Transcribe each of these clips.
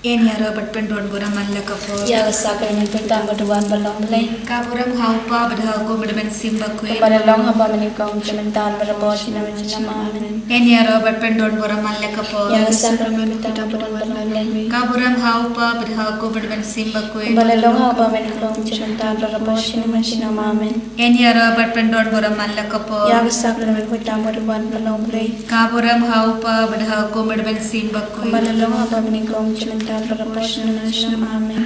En yaro batpen don buram malla kapo. Ya sakramen pertama duan balong lay. Kaburam haupa badha ko badben simba kuin. Balong haba menikong cementan berapos nama amen. En yaro batpen don buram malla kapo. Ya sakramen pertama duan balong lay. Kaburam haupa badha ko badben simba kuin. Balong haba menikong cementan berapos nama amen. En yaro batpen don buram malla kapo. Ya sakramen pertama duan balong lay. Kaburam haupa badha ko badben simba kuin. Balong haba menikong cementan berapos nama amen.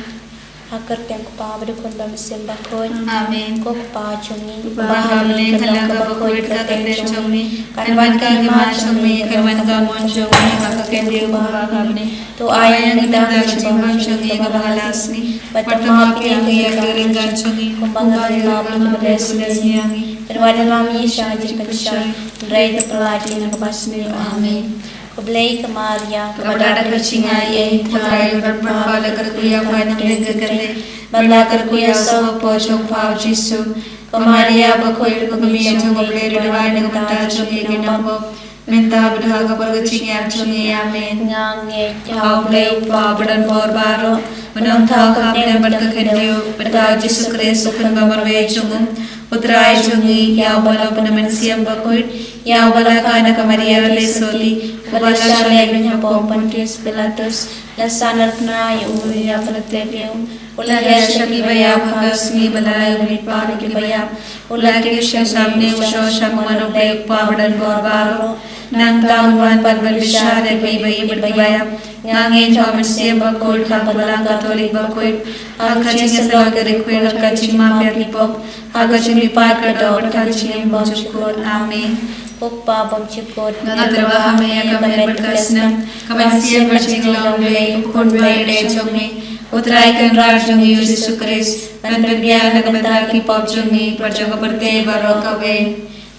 Agar tiang kupa berikut bermesin bakoi. Amin. Kau kupa cumi. Bahamle kalang bakoi kakande cumi. Kanwan ka gema cumi. Kanwan ka mon cumi. Maka kendi bahamle. To ayang kita cumi cumi kabahalasni. Pertama yang ia keringan cumi. Kumbangan nabi berlesni. Terwada mami syajir kecai. Rai terpelati nak basni. Amin. Kublai kemaria kepada kecingai putra dan berhala kerkuya pada negeri bala kerkuya sama pojok pau Yesus kemaria bakoi kami yang kublai redwai dengan mata cumi kenapa minta berhala berkecingai cumi amin ngange kau blai pabadan borbaro menonton kapten berkekendiu bertau Yesus Kristus kan berwe cungum putra cumi yang bala penemen siam bakoi yang bala kana kemaria lesoli Balasya legnya Pontius Pilatus lasanar pnai uya palatebium ulaya shaki baya bhagasmi balai ulipar ki baya ulaki shamne usho shamano blek pabadan borbaro nang taunwan palbal bishare bayi baya ngangen thomas siam bakul khabalang katolik bakul akachin salaka requir akachin mafia lipop akachin lipar kada akachin bamchukor amen Uppa bamchukot Nadrava hamaya kamen berkasnam kamen siam bercinglau lei ukun bai de chongi utrai kan raj chongi Yesus Kristus dan berbiara kebentar ki pop chongi perjaga berte barokawe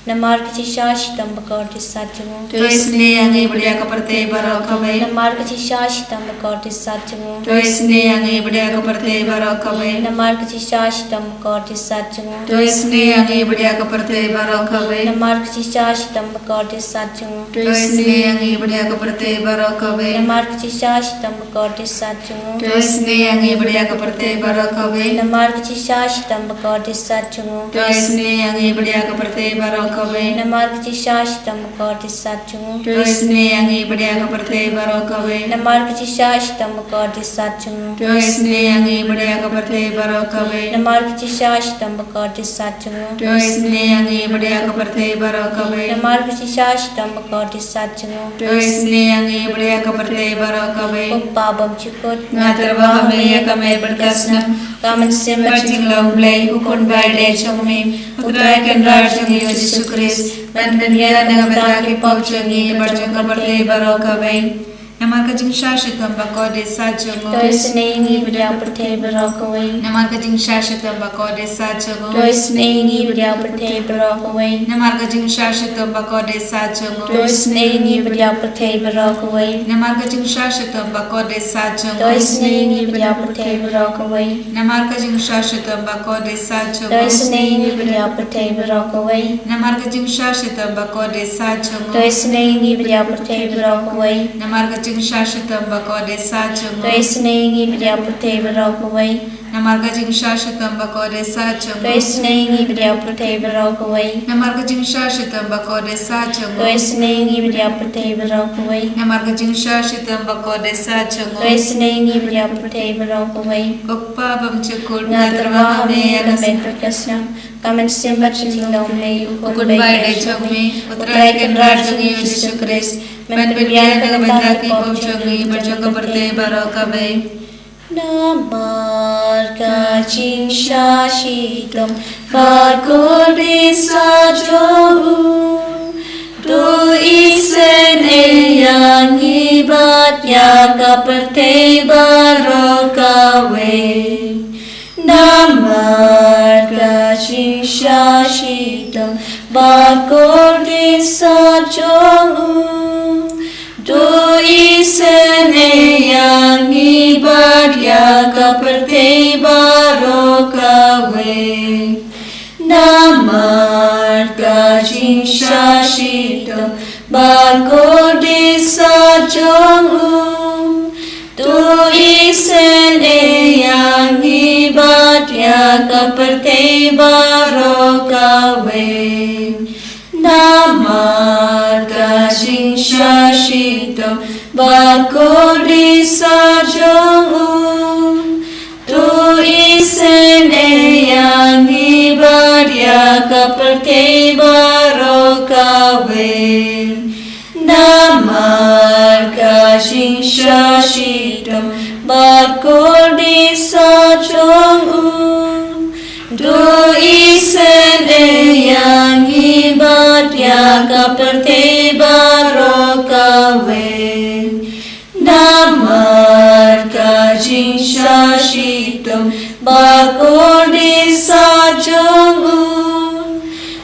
Namar kecil syaitan bakar di sajamu. To isne yang ibadah keperti barokawe. Namar kecil syaitan bakar di sajamu. To isne yang ibadah keperti barokawe. Namar kecil syaitan bakar di sajamu. To isne yang ibadah keperti barokawe. Namar kecil syaitan bakar di sajamu. To isne yang ibadah keperti barokawe. Namar kecil syaitan bakar di sajamu. To isne yang ibadah keperti barokawe. Namar kecil syaitan bakar di sajamu. To isne yang ibadah keperti barokawe. Namar kecil syaitan bakar di sajamu. To isne yang ibadah keperti barokawe. Namar kecil syaitan bakar di sajamu. To isne yang ibadah keperti barokawe. Namar kecil syaitan bakar di sajamu. To isne yang ibadah keperti barokawe. Namar kecil syaitan bakar di sajamu. To isne yang ibadah keperti barokawe. Uppa bamchukot Nadrava hamaya kamen berkasnam kamen siam bercinglau lei ukun bai de chongi utrai kan raj chongi Yesus Kristus dan berbiara dengan bentar ki pop chongi perjaga berte barokawe Namar kajing syashitam bakode sajongo. To isnei beriau pertei berokawai. Namar kajing syashitam bakode sajongo. To isnei beriau pertei berokawai. Namar kajing syashitam bakode sajongo. To isnei beriau pertei berokawai. Namar kajing syashitam bakode sajongo. To isnei beriau pertei berokawai. Namar kajing syashitam bakode sajongo. To isnei beriau pertei berokawai. Namar kajing syashitam bakode sajongo. To isnei beriau pertei berokawai. Namar kajing syashitam bakode sajongo. To isnei beriau pertei berokawai. Namar kajing syashitam bakode sajongo. To isnei beriau pertei berokawai. Namar kajing syashitam bakode sajongo. To isnei beriau pertei berokawai. Namar kajing syashitam bakode sajongo. To isnei beriau pertei berokawai. Uppa bamchukut Nadrava nadrava hamaya hamaya kamen berkasnam kamen simbat cinglau lei ukun bai de chongi utrai kan raj chongi Yesus Kristus men berbiara dengan bentar ki pop chongi perjaga berte barokawe Namar kacing syashitam bakode sajamu Tu isene yang ibat ya kaperte barokawe Namar kacing syashitam bakode sajamu Tu isene yang ibadah kaperte barokawe Namar kacing syashitam bakode sajamu Tu seperti barokawe Namar Jingsha Shitam Bakodi Sajong Tu isen yang ibadah seperti barokawe Namar Jingsha Shitam Bakodi Sajong Tu isen yang ibadah seperti barokawe Namar Jingsha Shitam Bakodi Sajong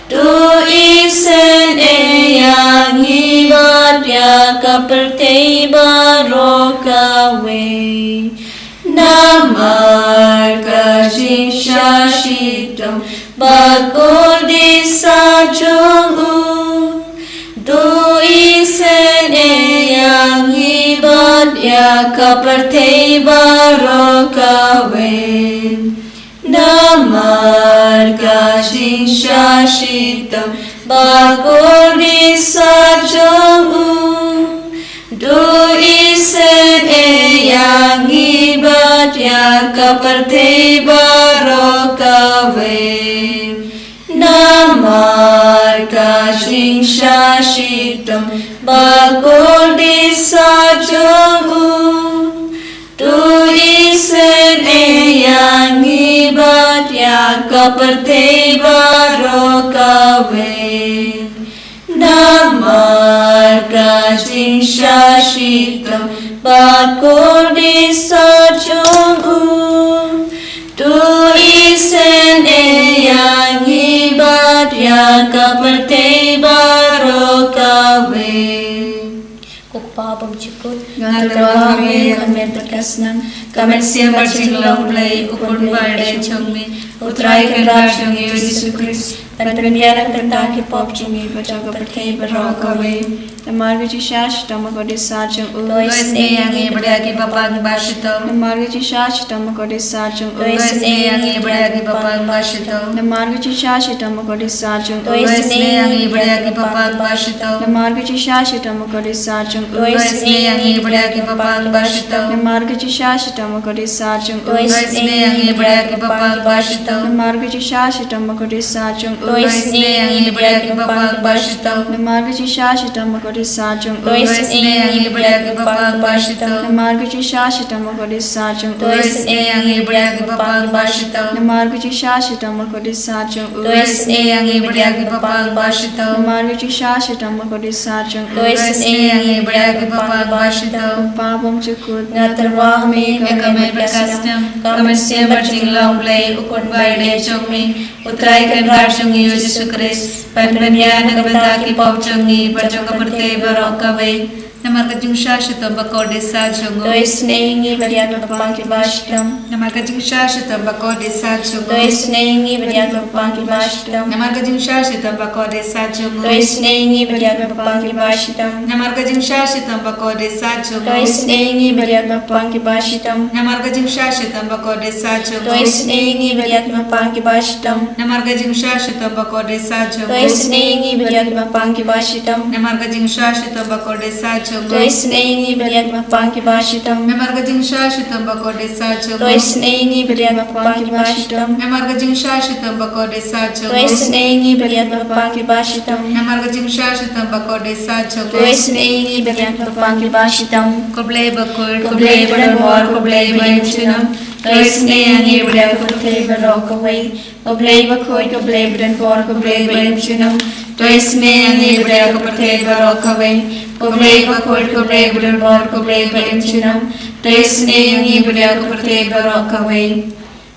Tu isen yang ibadah seperti barokawe Namar Jingsha Shitam Bakodi Sajong Tu isen yang ibadah seperti barokawe Namar Jingsha Shitam Bakodi Sajong Tu isen yang ibadah seperti barokawe Namar Jingsha Shitam Bakodi Sajong Tu isen yang ibadah seperti barokawe Namar Jingsha Shitam Bakodi Sajong Tu isen yang ibadah seperti barokawe Kupabam cikut Ngaturwami kami berkasnam Kami siapa Jingisynei-blei ukun bade chongmi Utrai kendar chongi Yesus Kristus Dan penbiara kendaki pop chongi Bajaga berkei barokawe Namarga Jishashtam Kodi Sajam Lois yang ibadah bapang basito Namarga Jishashtam Kodi Sajam Lois yang ibadah bapang basito Namarga Jishashtam Kodi Sajam Lois yang ibadah bapang basito Namarga Jishashtam Kodi Sajam Lois yang ibadah bapang basito Namarga Jishashtam Kodi Sajam Lois yang ibadah bapang basito Namarga Jishashtam Kodi Sajam Lois yang ibadah bapang basito Namarga Jishashtam Kodi Sajam Lois yang ibadah bapang basito Namarga Jishashtam Kodi Sajam Lois yang ibadah bapang basito Namarga Jishashtam Kodi Sajam Lois yang ibadah bapang basito Namarga Jishashtam Kodi Sajam Lois yang ibadah bapang basito Papam Cikut Ngaturwami kami berkasnam Kami siapa Jingisynei-blei ukun bade chongmi Utrai kendar chongi Yesus Kristus Penbiara kendaki pop chongi Bajaga berkei barokawe Namar Jingsha Shitam Bakodi Sajong Lois yang ibadah seperti barokawe Namar Jingsha Shitam Bakodi Sajong Lois yang ibadah seperti barokawe Namar Jingsha Shitam Bakodi Sajong Lois yang ibadah seperti barokawe Namar Jingsha Shitam Bakodi Sajong Lois yang ibadah seperti barokawe Namar Jingsha Shitam Bakodi Sajong Lois yang ibadah seperti barokawe Namar Jingsha Shitam Bakodi Sajong Lois yang ibadah seperti barokawe Namar Jingsha Shitam Bakodi Sajong Lois yang ibadah seperti barokawe Namar Jingsha Shitam Bakodi Sajong Lois yang ibadah seperti barokawe Namar Jingsha Shitam Bakodi Sajong Lois yang ibadah seperti barokawe Namar Jingsha Shitam Bakodi Sajong Lois yang ibadah seperti barokawe Koblei bakul koblei beranwar koblei baimchinam Lois yang ibadah seperti barokawe Koblei bakul koblei beranwar koblei baimchinam Lois yang ibadah seperti barokawe Koblei bakul koblei beranwar koblei baimchinam Lois yang ibadah seperti barokawe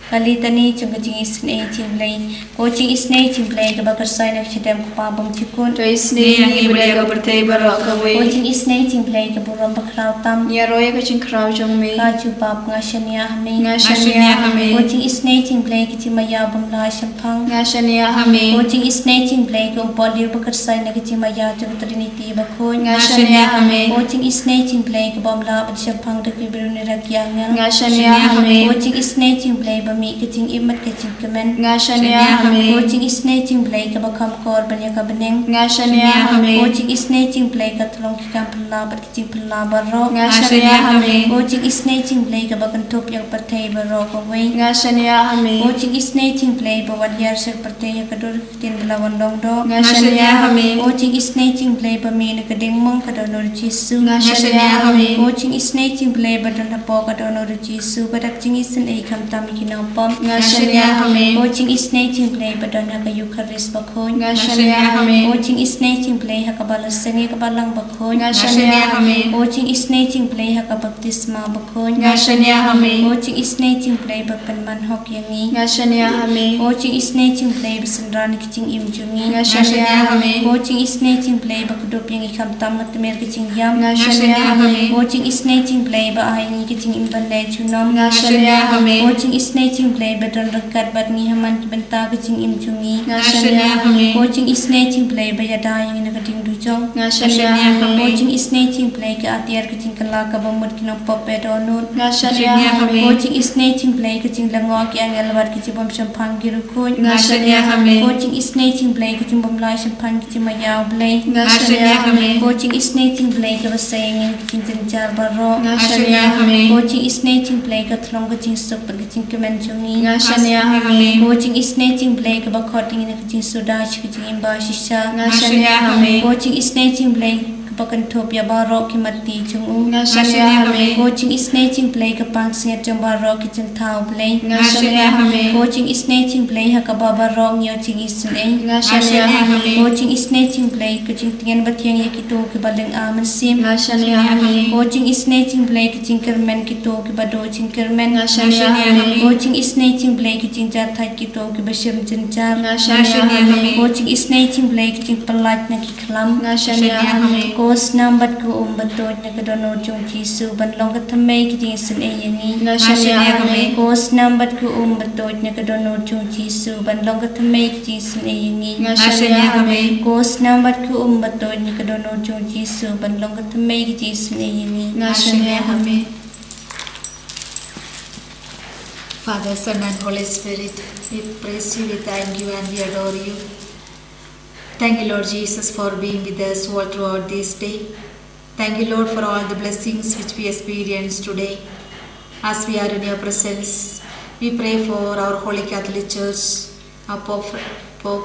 Kalitani chung Jingisynei-blei Jingisynei-blei ke bakar sai nak chedam kupabam cikut Jingisynei yang ibadah seperti barokawe Jingisynei-blei ke buram bakrau tam Ya roya ke Jingkrau Jongmi Kaju bab ngashania hami Ngashania hami Jingisynei-blei ke cimaya bamla shampang Ngashania hami Jingisynei-blei ke body bakar sai nak cimaya chung trinity bakun Ngashania hami Jingisynei-blei ke bamla shampang de ke biruni rakyang Ngashania hami Jingisynei-blei bam mi kaching imat kaching kamen nga shania hame o Jingisynei-blei ka bakam kor banya ka beneng nga shania hame o Jingisynei-blei ka tolong ka pala bat kaching pala baro nga shania hame o Jingisynei-blei ka bakan top yang patay baro ka wei nga shania hame o Jingisynei-blei bawan yar sak patay ka dur tin belawan dong do nga shania hame o Jingisynei-blei ba mi na kading mong ka donor Jesu nga shania hame o Jingisynei-blei ba don na po ka donor Jesu badak Jingisynei kam tami kinapom nga shania hame o Jingisynei-blei ba don na ka Eucharist bakon nga shania hame o Jingisynei-blei ha ka balasangi ka balang bakon nga shania hame o Jingisynei-blei ha ka baptisma bakon nga shania hame o Jingisynei-blei ba panman hok yangi nga shania hame o Jingisynei-blei ba sandran kaching imjungi nga shania hame o Jingisynei-blei ba kudop yang ikam tamat mer kaching yam nga shania hame o Jingisynei-blei ba ahingi kaching imbanay chunom nga shania hame o Jingisynei-blei ba don rakat bat ngi haman kibenta kaching imjungi nga shania hame o Jingisynei-blei ba yadayang inakating dujong nga shania o hame Jingisynei-blei ka atiar kaching kala ka bamud kinang popedonut nga shania hame o Jingisynei-blei kaching lango ki angal wat kaching bam shampang girukun nga shania hame o Jingisynei-blei kaching bam lai shampang kaching mayaw blei nga shania hame o Jingisynei-blei ka basayang kaching janjar baro nga shania hame o Jingisynei-blei ka thlong kaching sup kaching kemenjungi nga shania hame o Jingisynei-blei ka bakhoting ina kaching sudaj kaching imbashisha nga shania hame o Jingisynei-blei ka bakan thop ya baro ki mati chungu nga shania hame o Jingisynei-blei ka pang singat jang baro ki chang thau blei nga shania hame o Jingisynei-blei ha ka baba rong nyo Jingisynei nga shania hame o Jingisynei-blei ka ching tingan batyang ya kito ki baling aman sim nga shania hame o Jingisynei-blei ka ching kermen kito ki bado ching kermen nga shania hame o Jingisynei-blei ka ching jathat kito ki bashim janjar nga shania hame o Jingisynei-blei ka ching palat na ki klam nga shania hame Kos nambat ko umbatod na kadono chung Jesu banlong katamay ki Jingisynei yangi nga shania hame Kos nambat ko umbatod na kadono chung Jesu banlong katamay ki Jingisynei yangi nga shania hame Kos nambat ko umbatod na kadono chung Jesu banlong katamay ki Jingisynei yangi nga shania hame Father, Son and Holy Spirit, we praise you, we thank you and we adore you. Thank you, Lord Jesus, for being with us all throughout this day. Thank you, Lord, for all the blessings which we experience today. As we are in your presence, we pray for our Holy Catholic Church, our Pope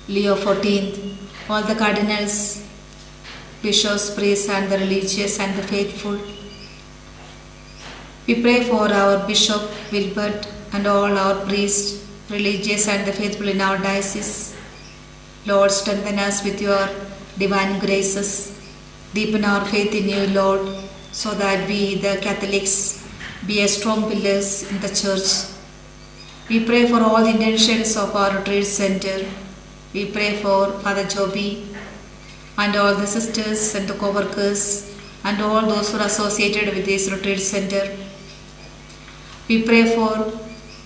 Leo XIV, all the cardinals, bishops, priests, and the religious and the faithful. We pray for our Bishop Wilbert and all our priests, religious and the faithful in our diocese. Lord, strengthen us with your divine graces. Deepen our faith in you, Lord, so that we, the Catholics, be as strong pillars in the church. We pray for all the intentions of our retreat center. We pray for Father Joby and all the sisters and the co-workers and all those who are associated with this retreat center. We pray for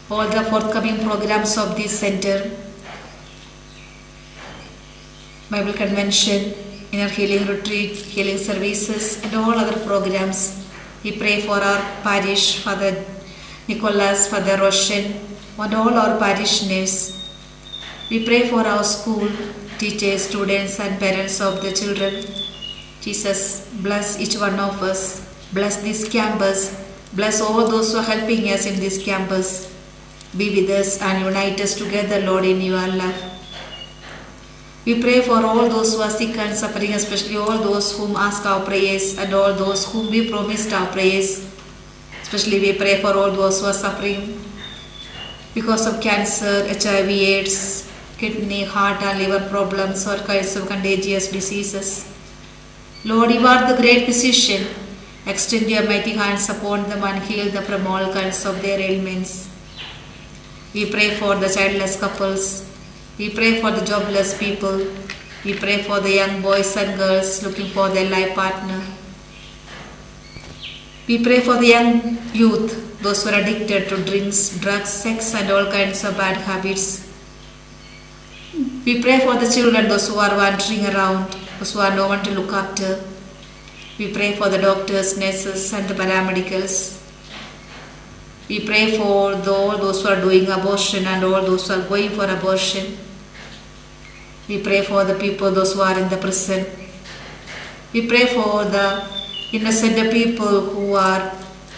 all the forthcoming programs of this center. Bible convention, inner healing retreat, healing services and all other programs. We pray for our parish, Father Nicholas, Father Roshan and all our parishioners. We pray for our school, teachers, students and parents of the children. Jesus, bless each one of us. Bless this campus. Bless all those who are helping us in this campus. Be with us and unite us together, Lord, in your love. We pray for all those who are sick and suffering, especially all those whom ask our prayers and all those whom we promised our prayers. Especially we pray for all those who are suffering because of cancer, HIV, AIDS, kidney, heart and liver problems or kinds of contagious diseases. Lord, you are the great physician. Extend your mighty hands upon them and heal them from all kinds of their ailments. We pray for the childless couples. We pray for the jobless people. We pray for the young boys and girls looking for their life partner. We pray for the young youth, those who are addicted to drinks, drugs, sex and all kinds of bad habits. We pray for the children, those who are wandering around, those who are no one to look after. We pray for the doctors, nurses and the paramedicals. We pray for all those who are doing abortion and all those who are going for abortion. We pray for the people, those who are in the prison. We pray for the innocent people who are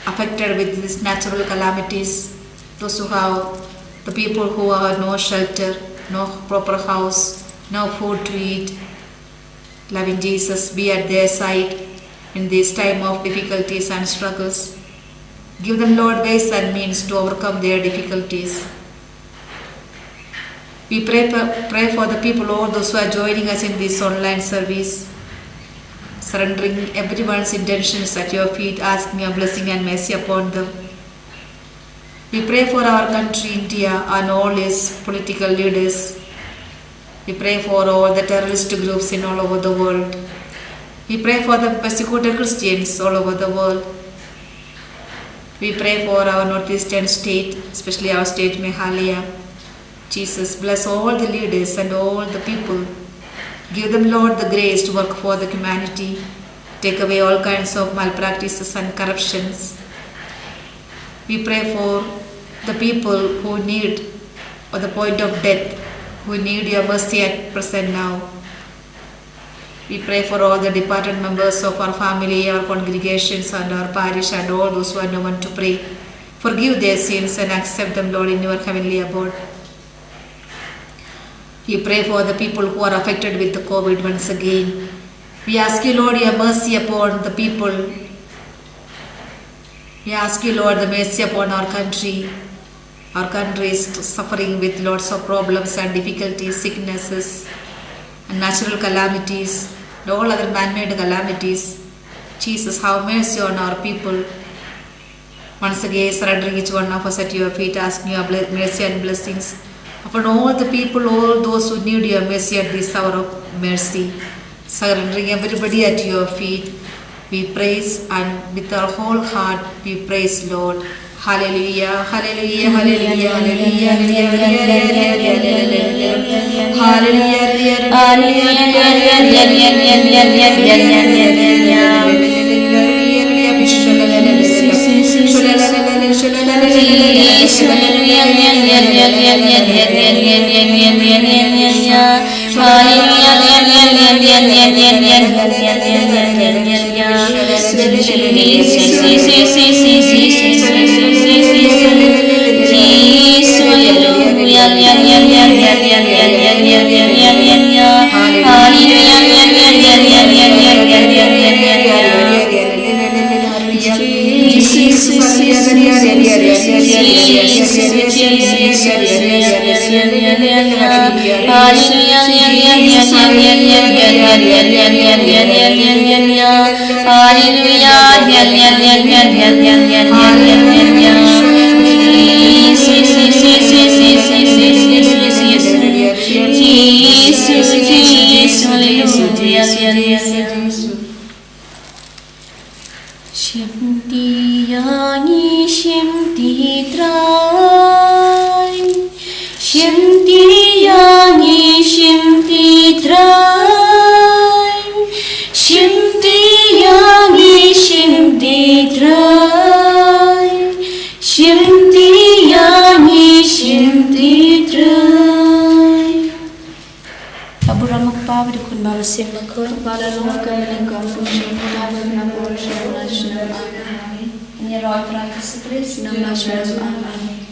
affected with these natural calamities. Those who have, the people who have no shelter, no proper house, no food to eat. Loving Jesus, be at their side in this time of difficulties and struggles. Give them, Lord, ways and means to overcome their difficulties. We pray for the people, all those who are joining us in this online service, surrendering everyone's intentions at your feet, asking your blessing and mercy upon them. We pray for our country, India, and all its political leaders. We pray for all the terrorist groups in all over the world. We pray for the persecuted Christians all over the world. We pray for our northeastern state, especially our state Meghalaya. Jesus, bless all the leaders and all the people. Give them, Lord, the grace to work for the humanity. Take away all kinds of malpractices and corruptions. We pray for the people who need, at the point of death, who need your mercy at present now. We pray for all the departed members of our family, our congregations and our parish and all those who are no one to pray. Forgive their sins and accept them, Lord, in your heavenly abode. We pray for the people who are affected with the COVID once again. We ask you, Lord, your mercy upon the people. We ask you, Lord, the mercy upon our country. Our country is suffering with lots of problems and difficulties, sicknesses, and natural calamities, and all other man-made calamities. Jesus, have mercy on our people. Once again, surrendering each one of us at your feet, asking your mercy and blessings upon all the people, all those who need your mercy at this hour of mercy. Surrendering everybody at your feet, we praise, and with our whole heart we praise, Lord. Hallelujah, hallelujah, hallelujah, hallelujah, In your Lord, Christ, Amen.